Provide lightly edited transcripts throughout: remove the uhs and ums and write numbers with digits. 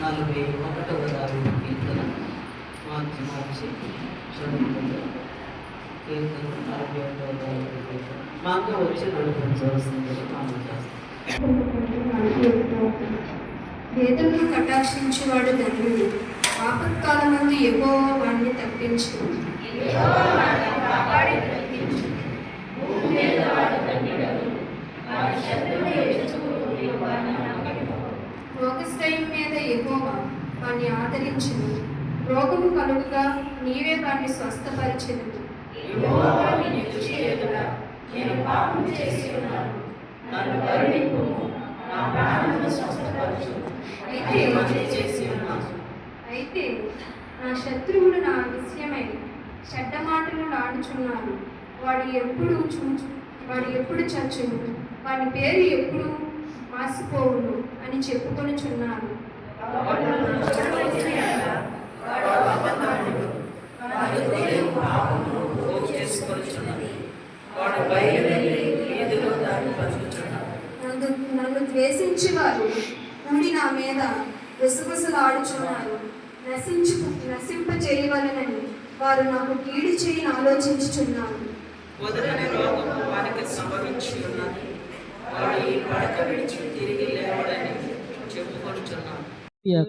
41వ దావీదు కీర్తన మార్చి చదువుతుంది. కీర్తన 41వ దావీదు కీర్తన మాకు వచ్చి నడిపించవలసింది మనం చేస్తాం. పేదలను కటాక్షించేవాడు ధన్యుడు. ఆపత్కాలమందు యెహోవా వాణ్ణి తప్పించు. రోగస్థయం మీద యెహోవా వాణ్ణి ఆదరించును. రోగము కలుగుగా నీవే వాణ్ణి స్వస్థపరచెను. అయితే నా శత్రువులు నా విషయమై చెడ్డ మాటలు నాడుచున్నారు. వాడు ఎప్పుడు చచ్చును, వాడి పేరు ఎప్పుడు మాసిపోవును అని చెప్పుకొనుచున్నారు. నన్ను ద్వేషించి వారు కూడి నా మీద గుసగుసలాడుచున్నారు. నశింపజేయవలనని వారు నాకు కీడు చేయని ఆలోచించుచున్నారు.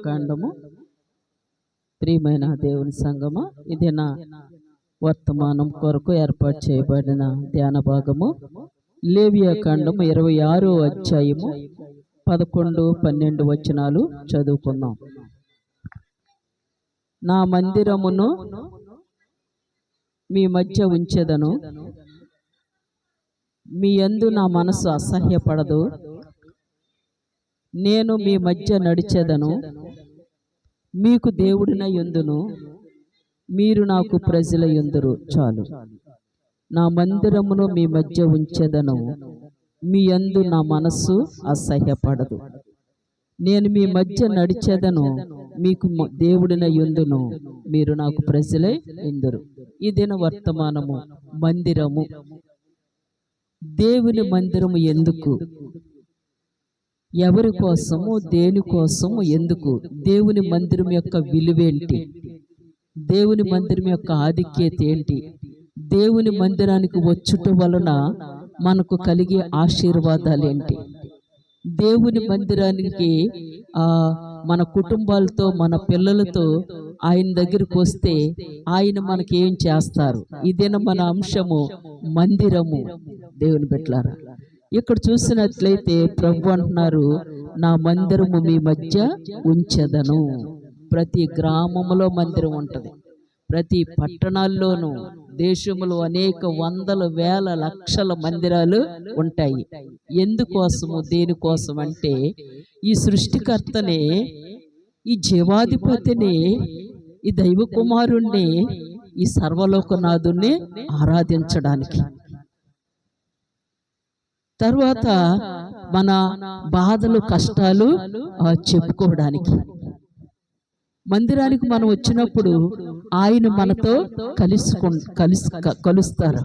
కాండము. ప్రియమైన దేవుని సంగమా, ఇది నా వర్తమానం కొరకు ఏర్పాటు చేయబడిన ధ్యాన భాగము. లేవియా కాండము 26వ అధ్యాయము 11, 12 వచనాలు చదువుకుందాం. నా మందిరమును మీ మధ్య ఉంచెదను, మీ యందు నా మనసు అసహ్యపడదు. నేను మీ మధ్య నడిచెదను, మీకు దేవుడినై యుందును, మీరు నాకు ప్రజల యుందురు. చాలు. నా మందిరమును మీ మధ్య ఉంచెదను, మీ యందు నా మనస్సు అసహ్యపడదు. నేను మీ మధ్య నడిచెదను, మీకు దేవుడినై యుందును, మీరు నాకు ప్రజలై యుందురు. ఇదిన వర్తమానము. మందిరము. దేవుని మందిరము ఎందుకు, ఎవరి కోసము, దేనికోసము, ఎందుకు? దేవుని మందిరం యొక్క విలువేంటి? దేవుని మందిరం యొక్క ఆధిక్యత ఏంటి? దేవుని మందిరానికి వచ్చుట వలన మనకు కలిగే ఆశీర్వాదాలు ఏంటి? దేవుని మందిరానికి మన కుటుంబాలతో, మన పిల్లలతో ఆయన దగ్గరికి వస్తే ఆయన మనకి ఏం చేస్తారు? ఇదేనా మన అంశము, మందిరము. దేవుని బిడ్డలారా, ఇక్కడ చూసినట్లయితే ప్రభు అంటున్నారు, నా మందిరము మీ మధ్య ఉంచెదను. ప్రతి గ్రామంలో మందిరం ఉంటుంది, ప్రతి పట్టణాల్లోనూ, దేశంలో అనేక వందల వేల లక్షల మందిరాలు ఉంటాయి. ఎందుకోసము, దేనికోసం అంటే ఈ సృష్టికర్తనే, ఈ జీవాధిపతిని, ఈ దైవ కుమారుణ్ణి, ఈ సర్వలోకనాథుణ్ణి ఆరాధించడానికి. తర్వాత మన బాధలు, కష్టాలు చెప్పుకోవడానికి. మందిరానికి మనం వచ్చినప్పుడు ఆయన మనతో కలుస్తారు.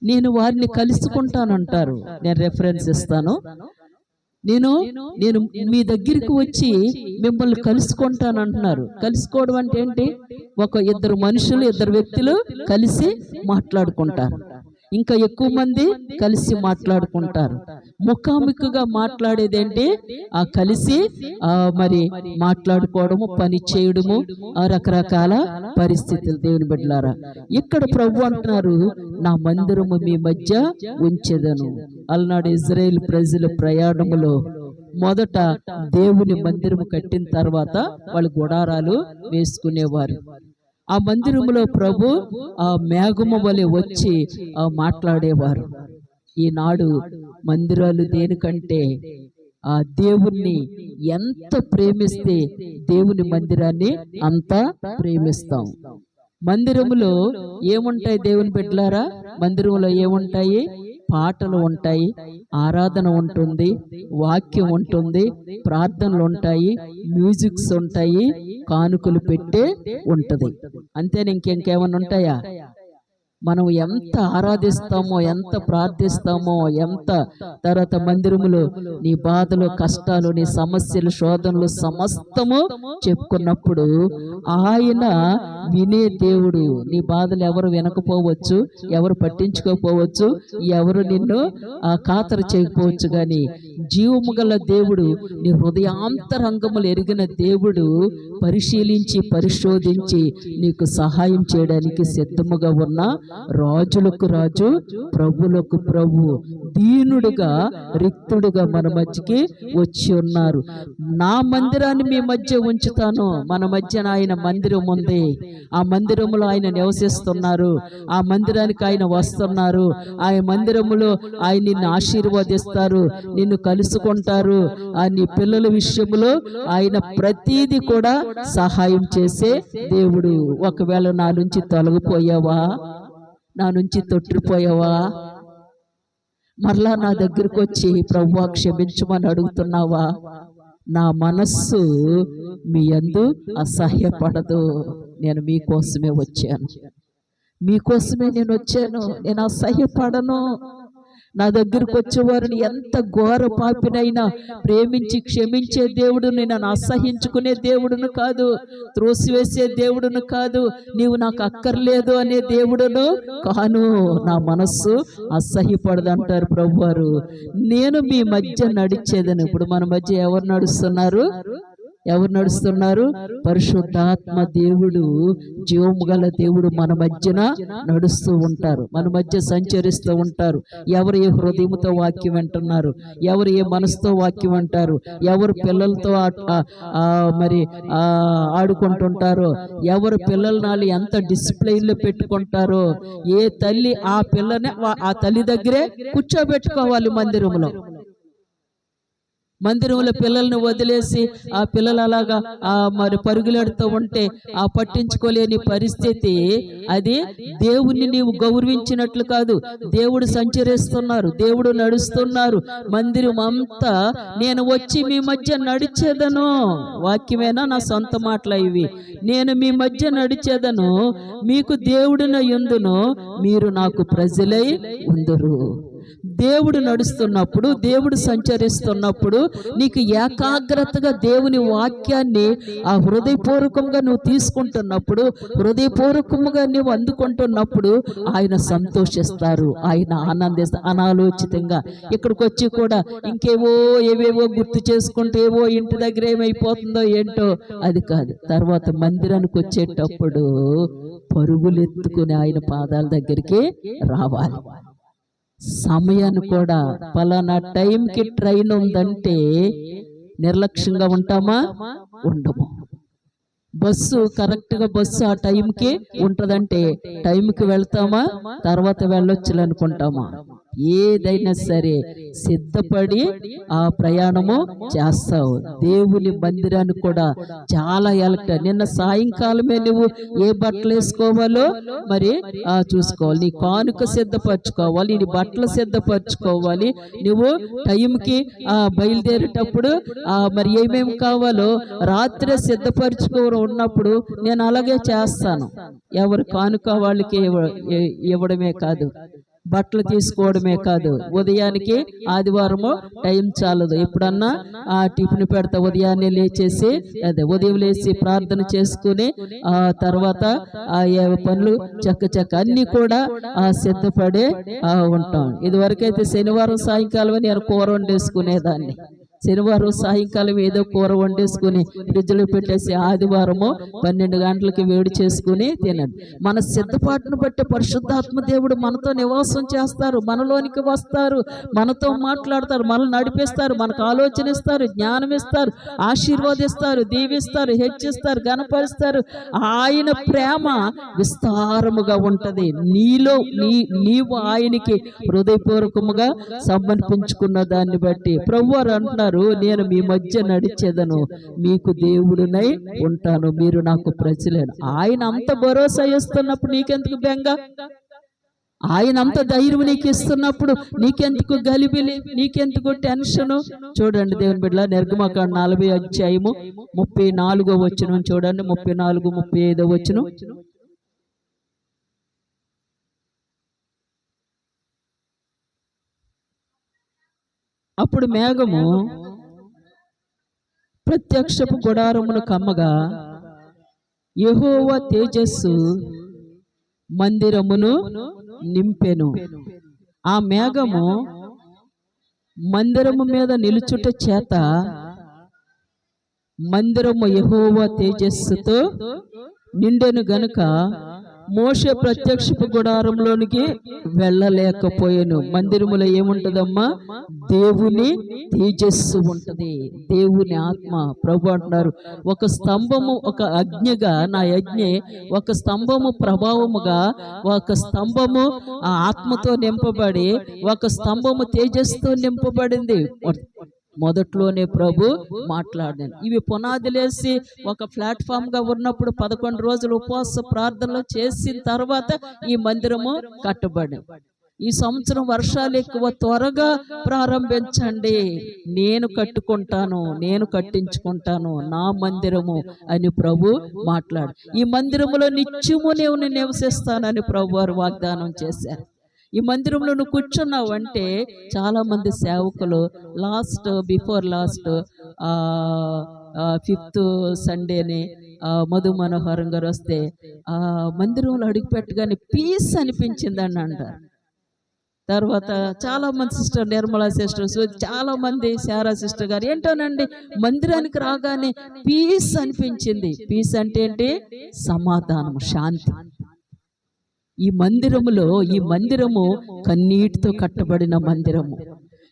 నేను వారిని కలుసుకుంటానంటారు. నేను రెఫరెన్స్ ఇస్తాను. నేను మీ దగ్గరికి వచ్చి మిమ్మల్ని కలుసుకుంటానంటున్నారు. కలుసుకోవడం అంటే ఏంటి? ఇద్దరు మనుషులు, ఇద్దరు వ్యక్తులు కలిసి మాట్లాడుకుంటారు. ఇంకా ఎక్కువ మంది కలిసి మాట్లాడుకుంటారు. ముఖాముఖిగా మాట్లాడేది ఏంటి? కలిసి మరి మాట్లాడుకోవడము, పని చేయడము, రకరకాల పరిస్థితులు. దేవుని బిడ్డలారా, ఇక్కడ ప్రభు అంటున్నారు, నా మందిరము మీ మధ్య ఉంచెదను. అలనాడు ఇజ్రాయేల్ ప్రజల ప్రయాణములో మొదట దేవుని మందిరము కట్టిన తర్వాత వాళ్ళు గుడారాలు వేసుకునేవారు. ఆ మందిరములో ప్రభు ఆ మేఘము వలె వచ్చి మాట్లాడేవారు. ఈనాడు మందిరాలు దేనికంటే ఆ దేవుణ్ణి ఎంత ప్రేమిస్తే దేవుని మందిరాన్ని అంత ప్రేమిస్తాం. మందిరములో ఏముంటాయి దేవుని బిడ్డలారా? మందిరంలో ఏముంటాయి? పాటలు ఉంటాయి, ఆరాధన ఉంటుంది, వాక్యం ఉంటుంది, ప్రార్థనలు ఉంటాయి, మ్యూజిక్స్ ఉంటాయి, కానుకలు పెట్టే ఉంటది. అంతేనా? ఇంకేమైనా ఉంటాయా? మనం ఎంత ఆరాధిస్తామో, ఎంత ప్రార్థిస్తామో, ఎంత తర్వాత మందిరములో నీ బాధలు, కష్టాలు, నీ సమస్యలు, శోధనలు సమస్తము చెప్పుకున్నప్పుడు ఆయన వినే దేవుడు. నీ బాధలు ఎవరు వినకపోవచ్చు, ఎవరు పట్టించుకోకపోవచ్చు, ఎవరు నిన్ను ఖాతరు చేయకపోవచ్చు, కానీ జీవము గల దేవుడు, నీ హృదయాంతరంగములు ఎరిగిన దేవుడు పరిశీలించి పరిశోధించి నీకు సహాయం చేయడానికి సిద్ధముగా ఉన్న రాజులకు రాజు, ప్రభులకు ప్రభు, దీనుడుగా రిక్తుడుగా మన మధ్యకి వచ్చి ఉన్నారు. నా మందిరాన్ని మీ మధ్య ఉంచుతాను. మన మధ్యన ఆయన మందిరం ఉంది. ఆ మందిరములో ఆయన నివసిస్తున్నారు. ఆ మందిరానికి ఆయన వస్తున్నారు. ఆ మందిరములో ఆయన నిన్ను ఆశీర్వదిస్తారు, నిన్ను కలుసుకుంటారు. నీ పిల్లల విషయంలో ఆయన ప్రతీది కూడా సహాయం చేసే దేవుడు. ఒకవేళ నా నుంచి తొలగిపోయావా, నా నుంచి తొట్టిపోయావా, మరలా నా దగ్గరకు వచ్చి ప్రభువా క్షమించమని అడుగుతున్నావా, నా మనస్సు మీ యందు అసహ్యపడదు. నేను మీకోసమే వచ్చాను, మీకోసమే నేను వచ్చాను. నేను అసహ్యపడను. నా దగ్గరకు వచ్చేవారిని ఎంత ఘోర పాపినైనా ప్రేమించి క్షమించే దేవుడుని, నన్ను అసహించుకునే దేవుడును కాదు, త్రోసివేసే దేవుడును కాదు, నీవు నాకు అక్కర్లేదు అనే దేవుడును కాను. నా మనస్సు అసహ్యపడదు అంటారు ప్రభువారు. నేను మీ మధ్య నడిచేదని. ఇప్పుడు మన మధ్య ఎవరు నడుస్తున్నారు? ఎవరు నడుస్తున్నారు? పరిశుద్ధాత్మ దేవుడు, జీవము గల దేవుడు మన మధ్యన నడుస్తూ ఉంటారు, మన మధ్య సంచరిస్తూ ఉంటారు. ఎవరు ఏ హృదయంతో వాక్యం వింటున్నారు, ఎవరు ఏ మనసుతో వాక్యం వింటారు, ఎవరు పిల్లలతో మరి ఆడుకుంటుంటారో, ఎవరు పిల్లలని ఎంత డిసిప్లైన్లో పెట్టుకుంటారో, ఏ తల్లి ఆ పిల్లని ఆ తల్లి దగ్గరే కూర్చోబెట్టుకోవాలి. మందిరంలో పిల్లల్ని వదిలేసి ఆ పిల్లలు అలాగా మరి పరుగులెడుతూ ఉంటే ఆ పట్టించుకోలేని పరిస్థితి. అది దేవుణ్ణి నీవు గౌరవించినట్లు కాదు. దేవుడు సంచరిస్తున్నారు, దేవుడు నడుస్తున్నారు. మందిరం అంతా నేను వచ్చి మీ మధ్య నడిచేదను. వాక్యమేనా, నా సొంత మాటలు ఇవి. నేను మీ మధ్య నడిచేదను, మీకు దేవుడిన యుందును, మీరు నాకు ప్రజలై ఉందురు. దేవుడు నడుస్తున్నప్పుడు, దేవుడు సంచరిస్తున్నప్పుడు, నీకు ఏకాగ్రతగా దేవుని వాక్యాన్ని ఆ హృదయపూర్వకంగా నువ్వు తీసుకుంటున్నప్పుడు, హృదయపూర్వకంగా నువ్వు అందుకుంటున్నప్పుడు ఆయన సంతోషిస్తారు, ఆయన ఆనందిస్తారు. అనాలోచితంగా ఇక్కడికి వచ్చి కూడా ఏవేవో గుర్తు చేసుకుంటూ ఇంటి దగ్గర ఏమైపోతుందో ఏంటో అది కాదు. తర్వాత మందిరానికి వచ్చేటప్పుడు పరుగులెత్తుకుని ఆయన పాదాల దగ్గరికి రావాలి. సమయాన్ని కూడా పలానా టైంకి ట్రైన్ ఉందంటే నిర్లక్ష్యంగా ఉంటామా? ఉండము. బస్సు కరెక్ట్గా ఆ టైంకి ఉంటుందంటే టైంకి వెళ్తామా? తర్వాత వెళ్ళొచ్చు అనుకుంటామా? ఏదైనా సరే సిద్ధపడి ఆ ప్రయాణము చేస్తావు. దేవుని మందిరానికి కూడా చాలా నిన్న సాయంకాలమే నువ్వు ఏ బట్టలు వేసుకోవాలో మరి చూసుకోవాలి. నీ కానుక సిద్ధపరచుకోవాలి, నీ బట్టలు సిద్ధపరచుకోవాలి. నువ్వు టైంకి బయలుదేరేటప్పుడు మరి ఏమేమి కావాలో రాత్రే సిద్ధపరచుకోవడం ఉన్నప్పుడు నేను అలాగే చేస్తాను. ఎవరు కానుక వాళ్ళకి ఇవ్వడమే కాదు, బట్టలు తీసుకోవడమే కాదు, ఉదయానికి ఆదివారము టైం చాలదు. ఎప్పుడన్నా టిఫిన్ పెడతా, ఉదయాన్నే లేచేసి ఉదయం లేచి ప్రార్థన చేసుకుని తర్వాత పనులు చక్క అన్ని కూడా సిద్ధపడే ఉంటాం. ఇదివరకైతే శనివారం సాయంకాలం నేను కూర వండేసుకునేదాన్ని. శనివారం సాయంకాలం ఏదో కూర వండేసుకుని ఫ్రిడ్జ్లో పెట్టేసి ఆదివారము 12 గంటలకి వేడి చేసుకుని తినండి. మన సిద్ధపాటును బట్టి పరిశుద్ధాత్మ దేవుడు మనతో నివాసం చేస్తారు, మనలోనికి వస్తారు, మనతో మాట్లాడతారు, మనల్ని నడిపిస్తారు, మనకు ఆలోచన ఇస్తారు, జ్ఞానం ఇస్తారు, ఆశీర్వాదిస్తారు, దీవిస్తారు, హెచ్చిస్తారు, గణపరుస్తారు. ఆయన ప్రేమ విస్తారముగా ఉంటది. నీవు ఆయనకి హృదయపూర్వకముగా సమర్పించుకున్న దాన్ని బట్టి ప్రభువారు అంటున్నారు, నేను మీ మధ్య నడిచేదను, మీకు దేవుడునై ఉంటాను, మీరు నాకు ప్రజలేను. ఆయన అంత భరోసా ఇస్తున్నప్పుడు నీకెందుకు బెంగ? ఆయన అంత ధైర్యం నీకు ఇస్తున్నప్పుడు నీకెందుకు గలిబిలి, నీకెందుకు టెన్షను? చూడండి దేవుని బిడ్డల, నిర్గమకాండ 40 అధ్యాయము 34వ వచనం చూడండి. 34, 35 వచనం. అప్పుడు మేఘము ప్రత్యక్షపు గుడారమును కమ్మగా యెహోవా తేజస్సు మందిరమును నింపెను. ఆ మేఘము మందిరము మీద నిలుచుట చేత మందిరము యెహోవా తేజస్సుతో నిండెను గనుక మోషే ప్రత్యక్షపు గుడారంలోనికి వెళ్ళలేకపోయాను. మందిరములో ఏముంటదమ్మా? దేవుని తేజస్సు ఉంటది, దేవుని ఆత్మ. ప్రభు అంటున్నారు, ఒక స్తంభము ఒక అగ్నిగా, నా యజ్ఞే ఒక స్తంభము ప్రభావముగా, ఒక స్తంభము ఆ ఆత్మతో నింపబడి, ఒక స్తంభము తేజస్సుతో నింపబడింది. మొదట్లోనే ప్రభు మాట్లాడాను. ఇవి పునాదులేసి ఒక ప్లాట్ఫామ్ గా ఉన్నప్పుడు 11 రోజులు ఉపవాస ప్రార్థనలు చేసిన తర్వాత ఈ మందిరము కట్టబడి, ఈ సంవత్సరం వర్షాలు ఎక్కువ, త్వరగా ప్రారంభించండి, నేను కట్టుకుంటాను, నేను కట్టించుకుంటాను నా మందిరము అని ప్రభు మాట్లాడు. ఈ మందిరములో నిత్యము నేను నివసిస్తానని ప్రభు వారు వాగ్దానం చేశారు. ఈ మందిరంలో నువ్వు కూర్చున్నావు అంటే, చాలా మంది సేవకులు బిఫోర్ లాస్ట్ 5th సండేని మధు మనోహరం గారు వస్తే మందిరంలో అడుగుపెట్టగానే పీస్ అనిపించిందని అంటారు. తర్వాత చాలా మంది సిస్టర్, నిర్మలా సిస్టర్స్, చాలా మంది శారా సిస్టర్ గారు ఏంటోనండి, మందిరానికి రాగానే పీస్ అనిపించింది. పీస్ అంటే ఏంటి? సమాధానం, శాంతి. ఈ మందిరము కన్నీటితో కట్టబడిన మందిరము.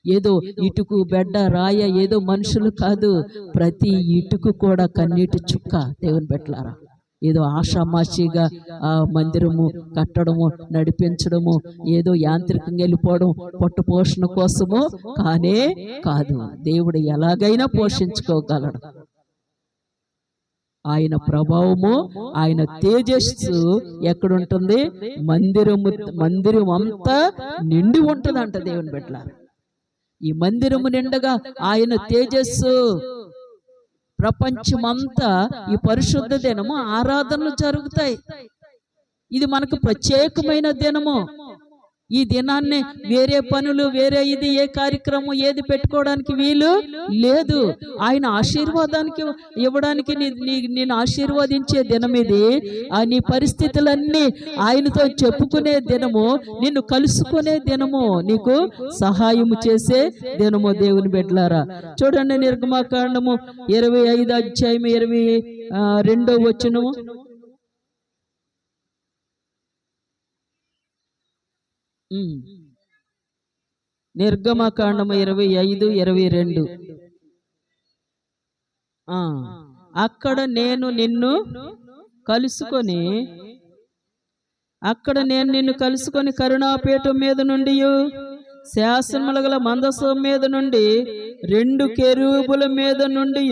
ఏదో ఇటుకు బెడ్డ రాయ ఏదో మనుషులు కాదు, ప్రతి ఇటుకు కూడా కన్నీటి చుక్క. దేవుని పెట్టారా, ఏదో ఆషామాషిగా ఆ మందిరము కట్టడము, నడిపించడము, ఏదో యాంత్రికంగా వెళ్ళిపోవడం పొట్టు పోషణ కోసము కానే కాదు. దేవుడు ఎలాగైనా పోషించుకోగలడు. ఆయన ప్రభావము, ఆయన తేజస్సు ఎక్కడుంటుంది? మందిరం అంతా నిండి ఉంటుందంట. దేవుని బిడ్డల, ఈ మందిరము నిండగా ఆయన తేజస్సు, ప్రపంచమంతా ఈ పరిశుద్ధ దినము ఆరాధనలు జరుగుతాయి. ఇది మనకు ప్రత్యేకమైన దినము. ఈ దినాన్ని వేరే పనులు, వేరే ఇది ఏ కార్యక్రమం ఏది పెట్టుకోవడానికి వీలు లేదు. ఆయన ఆశీర్వాదానికి ఇవ్వడానికి నేను ఆశీర్వదించే దినం ఇది. నీ పరిస్థితులన్నీ ఆయనతో చెప్పుకునే దినము, నిన్ను కలుసుకునే దినము, నీకు సహాయము చేసే దినము. దేవుని బిడ్డలారా చూడండి, నిర్గమకాండము 25 అధ్యాయం 22వ వచనము. నిర్గమకాండము 25:22. అక్కడ నేను నిన్ను కలుసుకొని కరుణాపీఠం మీద నుండి, శాసనముల గల మందసం మీద నుండి, 2 కెరూబుల మీద నుండి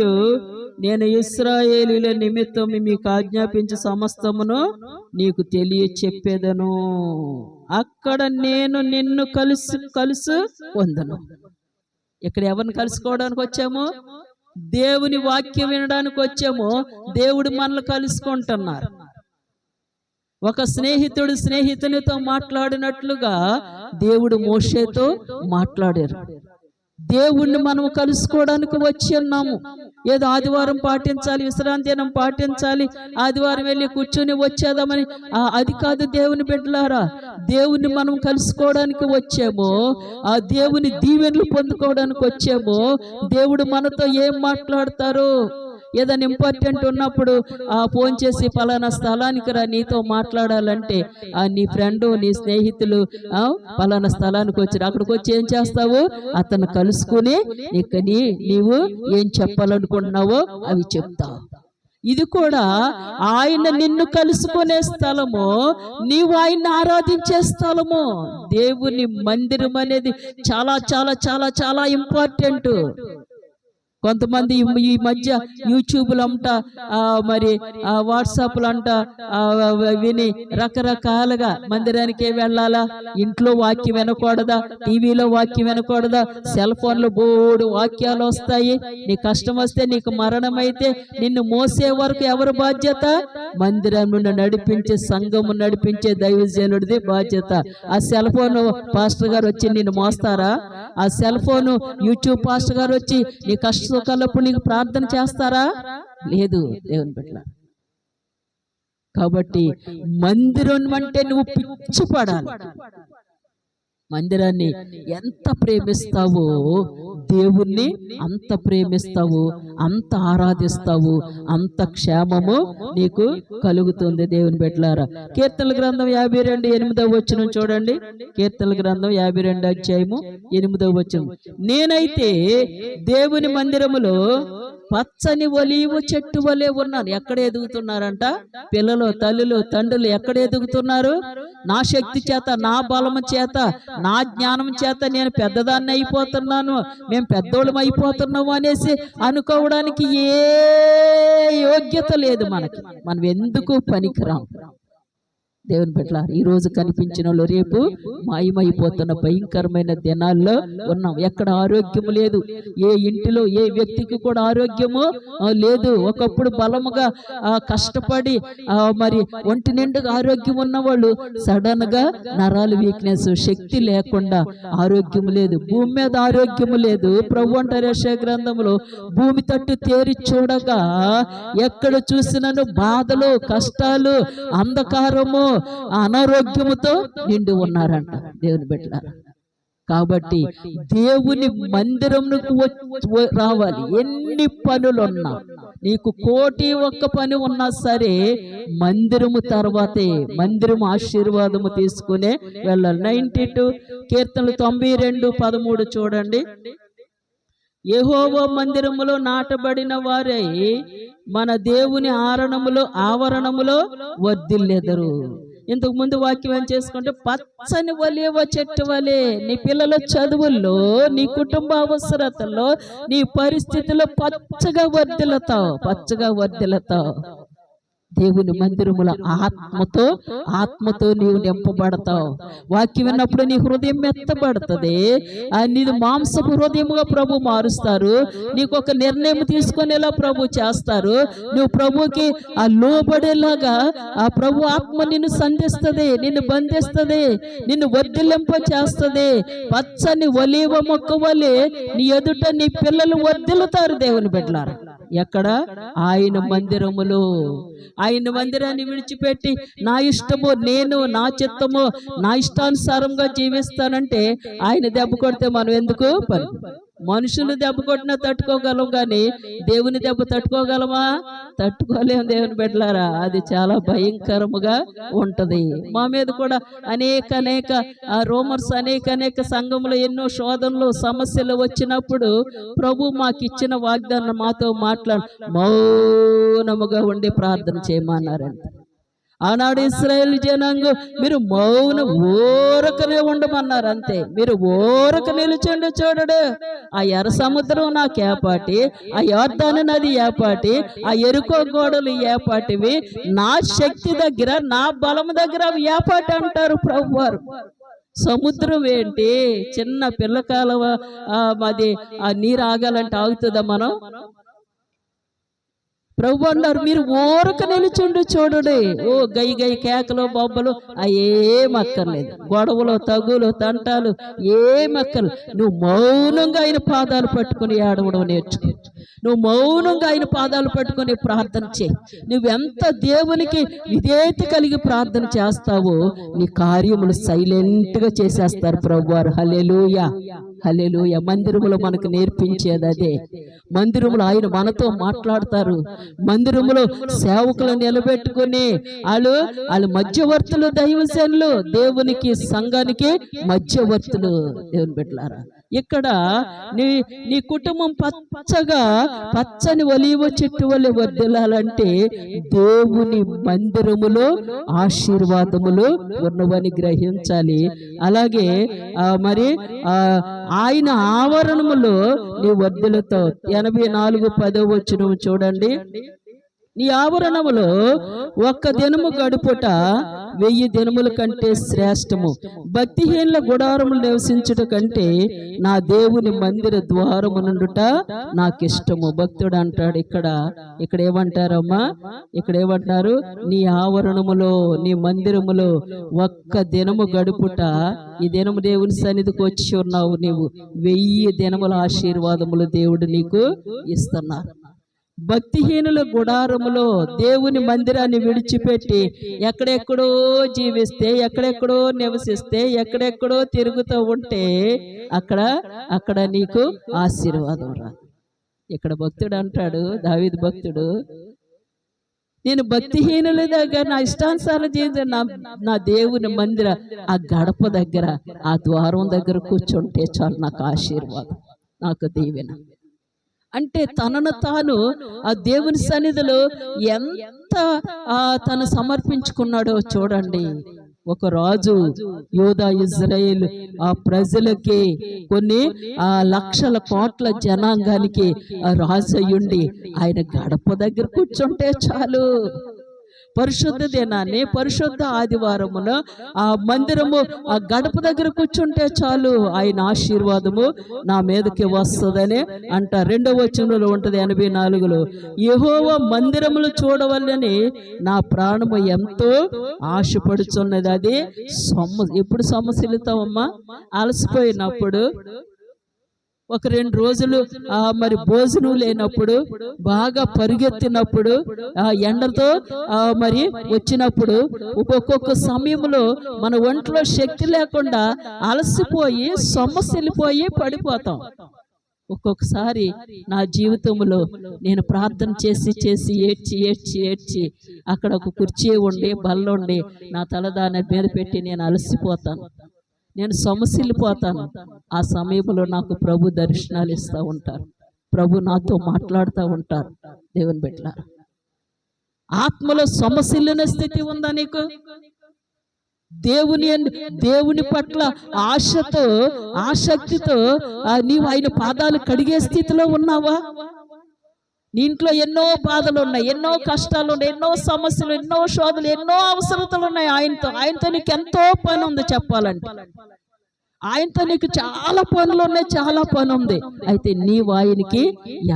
నేను ఇశ్రాయేలీల నిమిత్తం మీకు ఆజ్ఞాపించి సమస్తమును నీకు తెలియచెప్పేదను. అక్కడ నేను నిన్ను కలుసు పొందను. ఇక్కడ ఎవరిని కలుసుకోవడానికి వచ్చాము? దేవుని వాక్యం వినడానికి వచ్చాము. దేవుడు మనల్ని కలుసుకుంటున్నారు. ఒక స్నేహితుడు స్నేహితునితో మాట్లాడినట్లుగా దేవుడు మోషేతో మాట్లాడారు. దేవుణ్ణి మనం కలుసుకోవడానికి వచ్చి ఉన్నాము. ఏదో ఆదివారం పాటించాలి, విశ్రాంతి దినం పాటించాలి, ఆదివారం వెళ్ళి కూర్చొని వచ్చేదామని అది కాదు. దేవుని బిడ్డలారా, దేవుణ్ణి మనం కలుసుకోవడానికి వచ్చామో, ఆ దేవుని దీవెనలు పొందుకోవడానికి వచ్చామో, దేవుడు మనతో ఏం మాట్లాడతారో, ఏదైనా ఇంపార్టెంట్ ఉన్నప్పుడు ఫోన్ చేసి పలానా స్థలానికి రా, నీతో మాట్లాడాలంటే నీ ఫ్రెండ్, నీ స్నేహితులు పలానా స్థలానికి వచ్చారు. అక్కడికి వచ్చి ఏం చేస్తావు? అతను కలుసుకుని నీవు ఏం చెప్పాలనుకుంటున్నావో అవి చెప్తావు. ఇది కూడా ఆయన నిన్ను కలుసుకునే స్థలము, నీవు ఆయన్ని ఆరాధించే స్థలము. దేవుని మందిరం అనేది చాలా చాలా చాలా చాలా ఇంపార్టెంట్. కొంతమంది ఈ మధ్య యూట్యూబ్లు అంట మరి వాట్సాప్లు అంట విని రకరకాలుగా మందిరానికే వెళ్ళాలా, ఇంట్లో వాక్యం వినకూడదా, టీవీలో వాక్యం వినకూడదా, సెల్ ఫోన్లో బోర్డు వాక్యాలు వస్తాయి. నీ కష్టం వస్తే, నీకు మరణం అయితే నిన్ను మోసే వరకు ఎవరు బాధ్యత? మందిరం నడిపించే, సంఘము నడిపించే దైవజనుడిది బాధ్యత. ఆ సెల్ ఫోన్ పాస్టర్ గారు వచ్చి నిన్ను మోస్తారా? ఆ సెల్ ఫోన్ యూట్యూబ్ పాస్టర్ గారు వచ్చి నీ కష్ట సుఖాలప్పుడు నీకు ప్రార్థన చేస్తారా? లేదు దేవుని బిడ్డ. కాబట్టి మందిరం అంటే నువ్వు పిచ్చి పడాలి. మందిరాన్ని ఎంత ప్రేమిస్తావో దేవుణ్ణి అంత ప్రేమిస్తావు, అంత ఆరాధిస్తావు, అంత క్షేమము నీకు కలుగుతుంది. దేవుని బిడ్డలారా, కీర్తనల గ్రంథం 52:8 వచనం చూడండి. కీర్తనల గ్రంథం 52:8 నేనైతే దేవుని మందిరములో పచ్చని ఒలీవ చెట్టు వలె ఉన్నాను. ఎక్కడ ఎదుగుతున్నారంట? పిల్లలు, తల్లులు, తండ్రులు ఎక్కడ ఎదుగుతున్నారు? నా శక్తి చేత, నా బలము చేత, నా జ్ఞానం చేత నేను పెద్దదాన్ని అయిపోతున్నాను, మేము పెద్దోళ్ళం అయిపోతున్నాము అనేసి అనుకోవడానికి ఏ యోగ్యత లేదు మనకి. మనం ఎందుకు పనికిరాం. దేవుని పట్ల ఈ రోజు కనిపించిన వాళ్ళు రేపు మాయమైపోతున్న భయంకరమైన దినాల్లో ఉన్నాం. ఎక్కడ ఆరోగ్యం లేదు. ఏ ఇంటిలో ఏ వ్యక్తికి కూడా ఆరోగ్యము లేదు. ఒకప్పుడు బలముగా కష్టపడి మరి ఒంటి నిండుగా ఆరోగ్యం ఉన్నవాళ్ళు సడన్ గా నరాలు వీక్నెస్, శక్తి లేకుండా ఆరోగ్యం లేదు. భూమి మీద ఆరోగ్యము లేదు. ప్రభు అంటారు యెషయా గ్రంథంలో, భూమి తట్టు తేరి చూడగా ఎక్కడ చూసినను బాధలు, కష్టాలు, అంధకారము, అనారోగ్యముతో నిండి ఉన్నారంట దేవుని బిడ్డలారా. కాబట్టి దేవుని మందిరమునకు రావాలి. ఎన్ని పనులున్నా, నీకు 1,000,000 పని ఉన్నా సరే మందిరము తర్వాతే, మందిరము ఆశీర్వాదము తీసుకునే వెళ్ళాలి. 92 కీర్తనలు 92:13 చూడండి. యెహోవా మందిరములో నాటబడిన వారై మన దేవుని ఆవరణములో వర్ధిల్లెదరు. ఇంతకు ముందు వాక్యం ఏం చేసుకుంటే, పచ్చని ఒలీవ చెట్టు వలె నీ పిల్లల చదువుల్లో, నీ కుటుంబ అవసరతల్లో, నీ పరిస్థితుల్లో పచ్చగా వర్ధిల్లుతావు. దేవుని మందిరముల ఆత్మతో నీవు నింపబడతావు. వాక్యం విన్నప్పుడు నీ హృదయం మెత్తబడుతుంది. నీది మాంసపు హృదయముగా ప్రభు మారుస్తారు. నీకు ఒక నిర్ణయం తీసుకునేలా ప్రభు చేస్తారు. నువ్వు ప్రభుకి లోబడేలాగా ఆ ప్రభు ఆత్మ నిన్ను సంధిస్తుంది, నిన్ను బంధిస్తుంది, నిన్ను వర్ధిల్లింప చేస్తుంది. పచ్చని ఒలీవ మొక్క వలె నీ ఎదుట నీ పిల్లలు వర్ధిల్లుతారు. దేవుని బిడ్డలారా, ఎక్కడ? ఆయన మందిరములో. ఆయన మందిరాన్ని విడిచిపెట్టి నా ఇష్టము, నేను నా చిత్తము, నా ఇష్టానుసారంగా జీవిస్తానంటే ఆయన దెబ్బ కొడితే మనం ఎందుకు పని? మనుషులు దెబ్బ కొట్టినా తట్టుకోగలం, కానీ దేవుని దెబ్బ తట్టుకోగలమా? తట్టుకోలేము. దేవుని బిడ్డలారా, అది చాలా భయంకరముగా ఉంటది. మా మీద కూడా అనేక రోమర్స్ అనేక సంఘంలో ఎన్నో శోధనలు, సమస్యలు వచ్చినప్పుడు ప్రభు మాకు ఇచ్చిన వాగ్దానం మాతో మౌనముగా ఉండి ప్రార్థన చేయమన్నారంట. ఆనాడు ఇశ్రాయేలు జనాంగం మీరు ఊరకనే ఉండమన్నారు. అంతే, మీరు ఊరక నిలుచుండి చూడడు. ఆ ఎర్ర సముద్రం నాకు ఏపాటి, ఆ యోర్దాను నది ఏపాటి, ఆ ఎరుకో గోడలు ఏపాటివి, నా శక్తి దగ్గర, నా బలము దగ్గర అవి ఏపాటి అంటారు ప్రభువారు. సముద్రం ఏంటి? చిన్న పిల్లకాలవ అది ఆ నీరు ఆగాలంటే ఆగుతుందా? మనం ప్రభు అన్నారు, మీరు ఊరక నిలుచుండి చూడండి. ఓ గై కేకలు, బొబ్బలు ఏమక్కర్లేదు. గొడవలు, తగులు, తంటాలు ఏమక్కర్లేదు. నువ్వు మౌనంగా ఆయన పాదాలు పట్టుకుని ఆడవడం నేర్చుకో. నువ్వు మౌనంగా ఆయన పాదాలు పట్టుకుని ప్రార్థన చేయి. నువ్వెంత దేవునికి విధేయత కలిగి ప్రార్థన చేస్తావో నీ కార్యములు సైలెంట్గా చేసేస్తారు ప్రభువారు. హల్లెలూయా, హల్లెలూయా. మందిరములో మనకు నేర్పించేది అదే. మందిరములో ఆయన మనతో మాట్లాడతారు. మందిరములో సేవకులు నిలబెట్టుకుని వాళ్ళు మధ్యవర్తులు, దైవసేనులు, దేవునికి సంఘానికి మధ్యవర్తులు. దేవుని బిడ్డలారా, ఇక్కడ నీ నీ కుటుంబం పచ్చగా పచ్చని ఒలీవ చెట్టు వలె వర్ధిల్లాలంటే దేవుని మందిరములో ఆశీర్వాదములు ఉన్నవని గ్రహించాలి. అలాగే మరి ఆయన ఆవరణములో నీ వర్ధిల్లుతావు. 84:10 చూడండి. నీ ఆవరణములో ఒక్క దినము గడుపుట 1000 దినముల కంటే శ్రేష్టము. భక్తిహీనుల గుడారములు నివసించుట కంటే నా దేవుని మందిర ద్వారము నుండుట నాకు ఇష్టము. భక్తుడు అంటాడు. ఇక్కడ ఏమంటారమ్మా? ఇక్కడ ఏమంటారు? నీ ఆవరణములో, నీ మందిరములో ఒక్క దినము గడుపుట. ఈ దినము దేవుని సన్నిధికి వచ్చి ఉన్నావు నీవు, 1000 దినముల ఆశీర్వాదములు దేవుడు నీకు ఇస్తున్నారు. భక్తిహీనుల గుడారములో దేవుని మందిరాన్ని విడిచిపెట్టి ఎక్కడెక్కడో జీవిస్తే, ఎక్కడెక్కడో నివసిస్తే, ఎక్కడెక్కడో తిరుగుతూ ఉంటే అక్కడ నీకు ఆశీర్వాదం రాదు. ఇక్కడ భక్తుడు అంటాడు, దావీదు భక్తుడు, నేను భక్తిహీనుల దగ్గర నా ఇష్టానుసారం చేసి నా దేవుని మందిర ఆ గడప దగ్గర, ఆ ద్వారం దగ్గర కూర్చుంటే చాలు నాకు ఆశీర్వాదం, నాకు దీవెన. అంటే తనను తాను ఆ దేవుని సన్నిధిలో ఎంత తను సమర్పించుకున్నాడో చూడండి. ఒక రాజు యూదా ఇజ్రాయేల్ ఆ ప్రజలకి కొన్ని లక్షల కోట్ల జనాంగానికి రాజు అయ్యుండి ఆయన గడప దగ్గర కూర్చుంటే చాలు. పరిశుద్ధ దినాన్ని, పరిశుద్ధ ఆదివారమున ఆ మందిరము ఆ గడప దగ్గర కూర్చుంటే చాలు ఆయన ఆశీర్వాదము నా మీదకి వస్తుందని అంట. 2వ వచనంలో ఉంటుంది 84లో, యెహోవా మందిరములు చూడవల్లని నా ప్రాణము ఎంతో ఆశపడుచున్నది. అది ఎప్పుడు సొమ్మసిల్లుతావమ్మా? అలసిపోయినప్పుడు, ఒక 2 రోజులు మరి భోజనం లేనప్పుడు, బాగా పరిగెత్తినప్పుడు, ఎండతో మరి వచ్చినప్పుడు, ఒక్కొక్క సమయంలో మన ఒంట్లో శక్తి లేకుండా అలసిపోయి సొమ్మసిల్లిపోయి పడిపోతాం. ఒక్కొక్కసారి నా జీవితంలో నేను ప్రార్థన చేసి ఏడ్చి అక్కడ ఒక కుర్చీ ఉండి, బల్ల ఉండి నా తల దాని మీద పెట్టి నేను అలసిపోతాను, నేను సొమ్మసిల్లిపోతాను. ఆ సమయంలో నాకు ప్రభు దర్శనాలు ఇస్తూ ఉంటారు, ప్రభు నాతో మాట్లాడుతూ ఉంటారు. దేవుని బిడ్డలారా, ఆత్మలో సొమ్మసిల్లిన స్థితి ఉందా నీకు? దేవుని పట్ల ఆశతో, ఆసక్తితో నీవు ఆయన పాదాలు కడిగే స్థితిలో ఉన్నావా? నీ ఇంట్లో ఎన్నో బాధలు ఉన్నాయి, ఎన్నో కష్టాలు ఉన్నాయి, ఎన్నో సమస్యలు, ఎన్నో శోధలు, ఎన్నో అవసరతలు ఉన్నాయి. ఆయనతో నీకు ఎంతో పని ఉంది. చెప్పాలంటే ఆయనతో నీకు చాలా పనులు ఉన్నాయి, చాలా పని ఉంది. అయితే నీవు ఆయనకి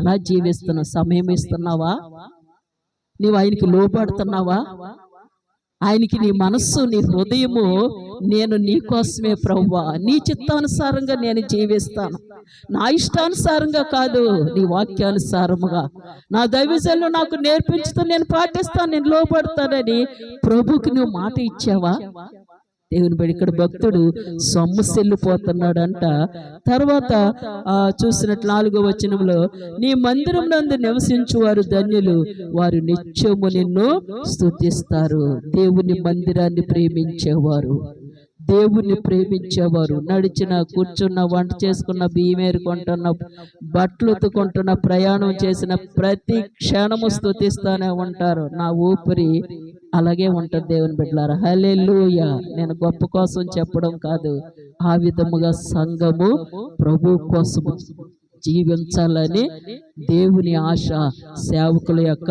ఎలా జీవిస్తున్నావు? సమయం ఇస్తున్నావా? నీవు ఆయనకి లోబడుతున్నావా? ఆయనకి నీ మనస్సు, నీ హృదయము, నేను నీ కోసమే ప్రభువా, నీ చిత్తానుసారంగా నేను జీవిస్తాను, నా ఇష్టానుసారంగా కాదు, నీ వాక్యానుసారముగా నా దైవజనులు నాకు నేర్పించుతూ నేను పాటిస్తాను, నేను లోబడతానని ప్రభుకి నువ్వు మాట ఇచ్చావా? దేవుని బడి ఇక్కడ భక్తుడు సొమ్మసిల్లిపోతున్నాడంట. తర్వాత చూసినట్లు 4వ వచనంలో, నీ మందిరం నందు నివసించు వారు ధన్యులు, వారు నిత్యము నిన్ను స్తుతిస్తారు. దేవుని మందిరాన్ని ప్రేమించేవారు, దేవుణ్ణి ప్రేమించేవారు, నడిచిన, కూర్చున్న, వంట చేసుకున్న, బియ్యమేరుకుంటున్న, బట్టలు ఉతుకుంటున్న, ప్రయాణం చేసిన ప్రతి క్షణము స్తుతిస్తూనే ఉంటారు. నా ఊపిరి అలాగే ఉంటుంది. దేవుని బిడ్డలారా, హల్లెలూయా. నేను గొప్ప కోసం చెప్పడం కాదు, ఆ విధముగా సంఘము ప్రభు కోసం జీవించాలని దేవుని ఆశ, సేవకుల యొక్క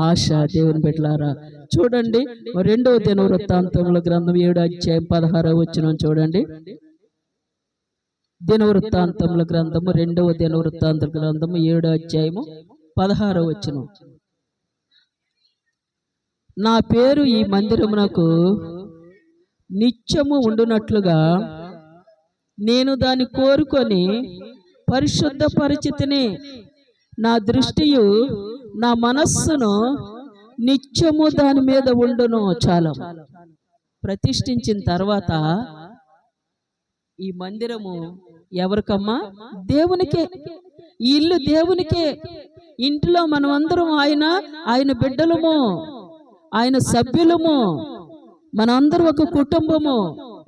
ఆశ. దేవుని బిడ్డలారా చూడండి, 2వ దినవృత్తాంతముల గ్రంథం 7:16 వచనం చూడండి. దినవృత్తాంతముల గ్రంథము 2వ దినవృత్తాంత గ్రంథము 7:16 వచనం, నా పేరు ఈ మందిరమునకు నిత్యము ఉండునట్లుగా నేను దాన్ని కోరుకొని పరిశుద్ధ పరిచితిని, నా దృష్టియు నా మనస్సును నిత్యము దాని మీద ఉండును. చాలా ప్రతిష్ఠించిన తర్వాత ఈ మందిరము ఎవరికమ్మా? దేవునికే. ఈ ఇల్లు దేవునికే. ఇంట్లో మనమందరం ఆయన బిడ్డలము, ఆయన సభ్యులము. మనందరూ ఒక కుటుంబము.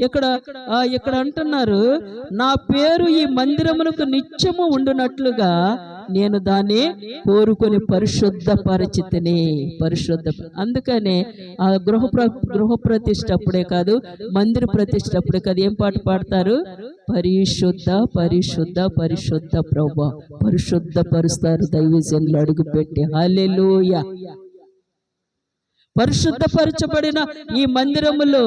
ఇక్కడ అంటున్నారు, నా పేరు ఈ మందిరమునకు నిత్యము ఉండునట్లుగా నేను దాన్ని కోరుకొని పరిశుద్ధపరిచితిని. అందుకనే ఆ గృహ ప్రతిష్ఠ అప్పుడే కాదు, మందిర ప్రతిష్ఠ అప్పుడే కాదు, ఏం పాట పాడతారు? పరిశుద్ధ పరిశుద్ధ పరిశుద్ధ ప్రభువా, పరిశుద్ధపరుస్తారు దైవజనులు అడుగుపెట్టి. హల్లెలూయా. పరిశుద్ధపరచబడిన ఈ మందిరములో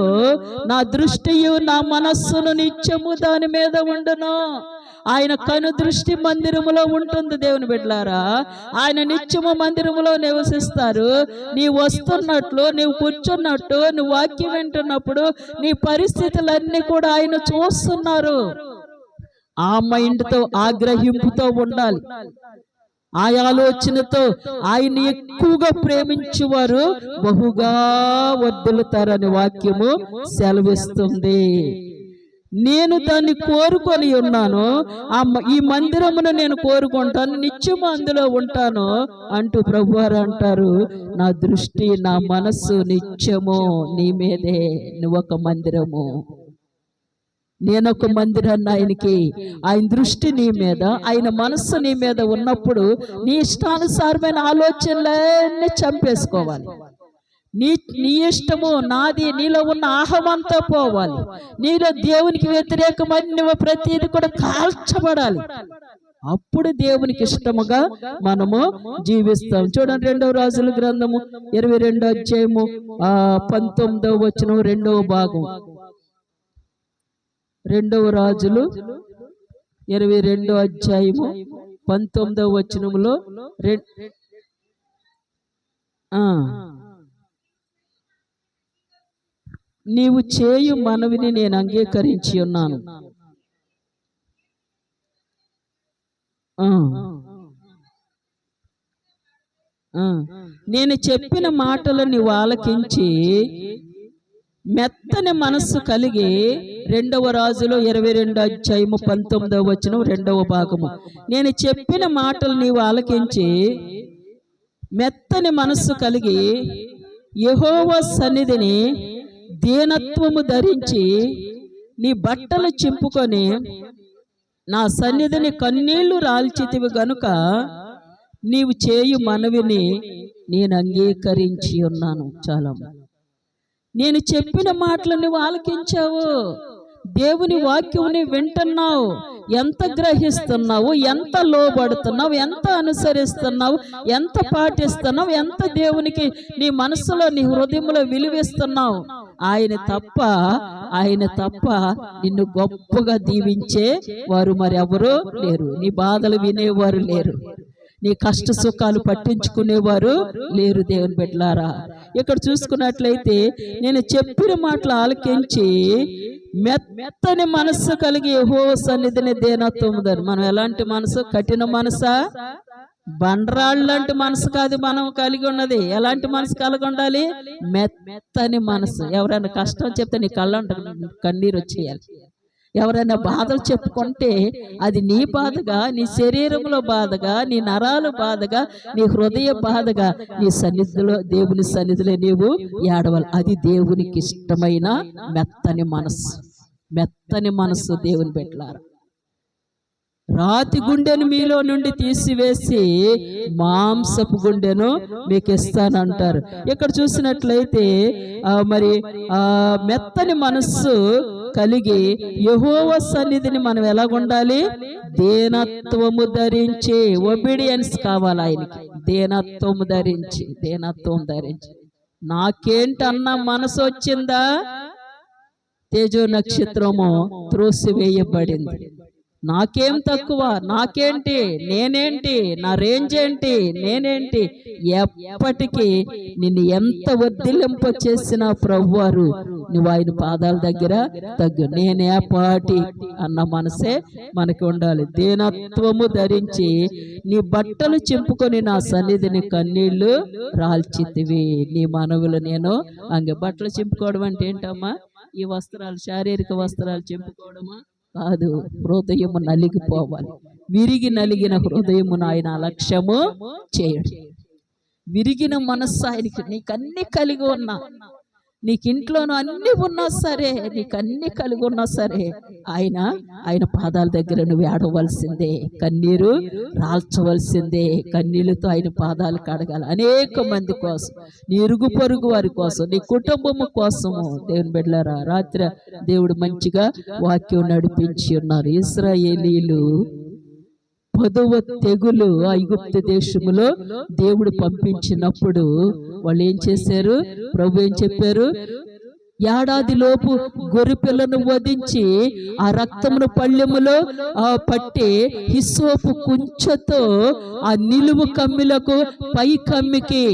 నా దృష్టియు నా మనస్సును నిత్యము దాని మీద ఉండును. ఆయన కను దృష్టి మందిరములో ఉంటుంది. దేవుని బిడ్డలారా, ఆయన నిత్యము మందిరములో నివసిస్తారు. నీవు వస్తున్నట్లు, నీవు కూర్చున్నట్టు, నువ్వు వాక్యం వింటున్నప్పుడు నీ పరిస్థితులన్నీ కూడా ఆయన చూస్తున్నారు. ఆ మైండ్తో, ఆగ్రహింపుతో ఉండాలి. ఆ ఆలోచనతో ఆయన్ని ఎక్కువగా ప్రేమించేవారు బహుగా వర్ధిల్లుతారని వాక్యము సెలవిస్తుంది. నేను దాన్ని కోరుకొని ఉన్నాను, ఈ మందిరమును నేను కోరుకుంటాను, నిత్యము అందులో ఉంటాను అంటూ ప్రభువారు అంటారు. నా దృష్టి, నా మనస్సు నిత్యము నీ మీదే. నువ్వొక మందిరము, నేనొక మందిరాన్ని. ఆయన దృష్టి నీ మీద, ఆయన మనస్సు నీ మీద ఉన్నప్పుడు నీ ఇష్టానుసారమైన ఆలోచనలన్నీ చంపేసుకోవాలి. నీ ఇష్టము, నాది, నీలో ఉన్న అహమంతా పోవాలి. నీలో దేవునికి వ్యతిరేకమైన నువ్వు ప్రతిదీ కూడా కాల్చబడాలి. అప్పుడు దేవునికి ఇష్టముగా మనము జీవిస్తాం. చూడండి, 2వ రాజుల గ్రంథము 22వ అధ్యాయము 19వ వచనం 2వ భాగం. 2వ రాజులు 22వ అధ్యాయము 19వ వచనములో నీవు చేయు మనవిని నేను అంగీకరించి ఉన్నాను. నేను చెప్పిన మాటలు నీవు ఆలకించి మెత్తని మనస్సు కలిగి. 2వ రాజులు 22వ అధ్యాయము 19వ వచనం 2వ భాగము. నేను చెప్పిన మాటలు నీవు ఆలకించి మెత్తని మనస్సు కలిగి యెహోవా సన్నిధిని దీనత్వము ధరించి నీ బట్టలు చింపుకొని నా సన్నిధిని కన్నీళ్లు రాల్చితివి గనుక నీవు చేయు మనవిని నేను అంగీకరించి ఉన్నాను. చాలా నేను చెప్పిన మాటలు నువ్వు ఆలకించావు, దేవుని వాక్యముని వింటున్నావు, ఎంత గ్రహిస్తున్నావు, ఎంత లోబడుతున్నావు, ఎంత అనుసరిస్తున్నావు, ఎంత పాటిస్తున్నావు, ఎంత దేవునికి నీ మనసులో, నీ హృదయంలో విలువిస్తున్నావు. ఆయన తప్ప నిన్ను గొప్పగా దీవించే వారు మరి ఎవరూ లేరు. నీ బాధలు వినేవారు లేరు, నీ కష్ట సుఖాలు పట్టించుకునేవారు లేరు. దేవుని బిడ్డలారా, ఇక్కడ చూసుకున్నట్లయితే నేను చెప్పిన మాటలు ఆలకించి మెత్తని మనస్సు కలిగి యెహోవా సన్నిధిని దీనత్వం. మనం ఎలాంటి మనసు? కఠిన మనసా? బండరాళ్ళు లాంటి మనసు కాదు మనం కలిగి ఉన్నది. ఎలాంటి మనసు కలిగి ఉండాలి? మెత్తని మనసు. ఎవరైనా కష్టం చెప్తే నీ కన్నీరు వచ్చేయాలి. ఎవరైనా బాధలు చెప్పుకుంటే అది నీ బాధగా, నీ శరీరంలో బాధగా, నీ నరాలు బాధగా, నీ హృదయ బాధగా నీ సన్నిధిలో, దేవుని సన్నిధిలో నీవు ఏడవాలి. అది దేవునికి ఇష్టమైన మెత్తని మనస్సు. మెత్తని మనస్సు దేవుని బిడ్డలారా. రాతి గుండెను మీలో నుండి తీసివేసి మాంసపు గుండెను మీకు ఇస్తానంటారు. ఇక్కడ చూసినట్లయితే మరి మెత్తని మనస్సు కలిగి యెహోవా సన్నిధిని మనం ఎలాగుండాలి? దీనత్వము ధరించి. ఒబీడియన్స్ కావాలి ఆయనకి. దీనత్వము ధరించి. నాకేంటన్న మనసు వచ్చిందా? తేజో నక్షత్రము త్రోసివేయబడింది. నాకేం తక్కువ, నాకేంటి, నేనేంటి, నా రేంజ్ ఏంటి, నేనేంటి? ఎప్పటికీ నిన్ను ఎంత వర్ధిల్లింప చేసిన ప్రభువారు నువ్వు ఆయన పాదాల దగ్గర తగ్గు. నేనే పాటి అన్న మనసే మనకి ఉండాలి. దీనత్వము ధరించి నీ బట్టలు చింపుకొని నా సన్నిధిని కన్నీళ్లు రాల్చితివి. నీ మనవులు నేను బట్టలు చింపుకోవడం అంటే ఏంటమ్మా? ఈ వస్త్రాలు, శారీరక వస్త్రాలు చింపుకోవడమా? కాదు. హృదయము నలిగిపోవాలి. విరిగి నలిగిన హృదయమును ఆయన అలక్ష్యము చేయడు. విరిగిన మనస్సు ఆయనకి. నీకన్నీ కలిగి ఉన్నా, నీకు ఇంట్లోనూ అన్ని ఉన్నా సరే, నీకు అన్ని కలిగి ఉన్నా సరే, ఆయన పాదాల దగ్గర నువ్వు ఏడవలసిందే, కన్నీరు రాల్చవలసిందే. కన్నీళ్ళతో ఆయన పాదాలు కడగాలి. అనేక మంది కోసం, నీ ఇరుగు పొరుగు వారి కోసం, నీ కుటుంబము కోసము. దేవుని బిడ్డలారా, రాత్రి దేవుడు మంచిగా వాక్యం నడిపించి ఉన్నారు. ఇశ్రాయేలీలు 10వ తెగులు ఐగుప్తు దేశములో దేవుడు పంపించినప్పుడు వాళ్ళు ఏం చేశారు? ప్రభు ఏం చెప్పారు? ఏడాది లోపు గొర్రె పిల్లను వధించి ఆ రక్తమును పళ్ళెములో పట్టి హిస్సోపు కుంచెతో ఆ నిలువు కమ్మిలకు, పై కమ్మికి,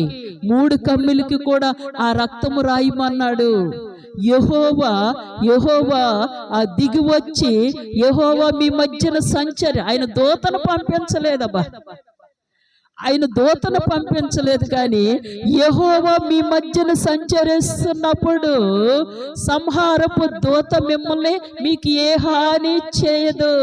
3 కమ్మిలకి కూడా ఆ రక్తము రాయమన్నాడు. యెహోవా దిగి వచ్చి, యెహోవా మీ మధ్యన సంచరి. ఆయన దూతను పంపించలేదబ్బా, ఆయన దూతను పంపించలేదు, కానీ యెహోవా మీ మధ్యన సంచరిస్తున్నప్పుడు సంహారపు దూత మిమ్మల్ని మీకు ఏ హాని చేయదు.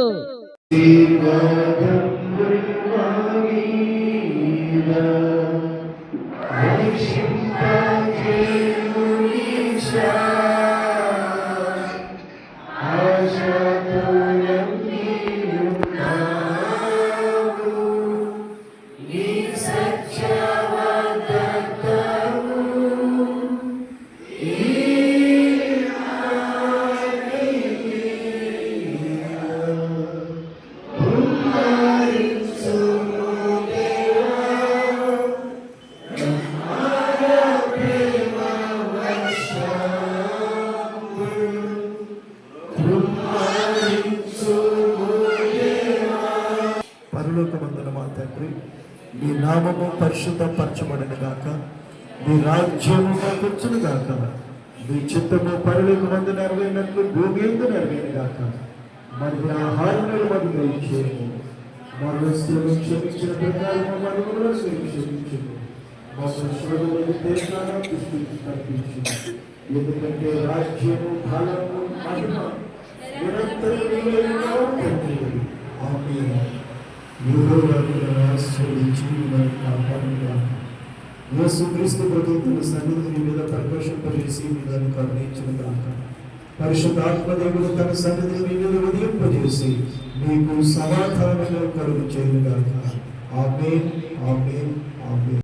పరలోకమందున మా తండ్రి, నీ నామము పరిశుద్ధపరచబడిన గాక, నీ రాజ్యము మాకొచ్చును గాక, నీ చిత్తము పరలోకమందు నెరవేరినట్లు భూమి యందు నెరవేరును గాక. మరి ఆహారములు మాకు దయచేయము, మా వస్తువులను క్షమించిన ప్రకారం మా మనవులను క్షమించుము, మా శత్రువులకు దేశాలను దృష్టికి తప్పించుము. ఎందుకంటే రాజ్యము, బలము, మహిమ నిరంతరం నీవే ఉన్నావు తండ్రి. ఆమేన్. యేసుక్రీస్తు ప్రభువు తన సన్నిధిని మీద ప్రకాశింపజేసి దాన్ని కరుణించిన కాక, పరిశుద్ధాత్మదేవుడు తన సన్నిధిని మీద ఉదయింపజేసి నీకు సమాధానంగా కలుగు చేయను గాక. ఆమేన్, ఆమేన్, ఆమేన్.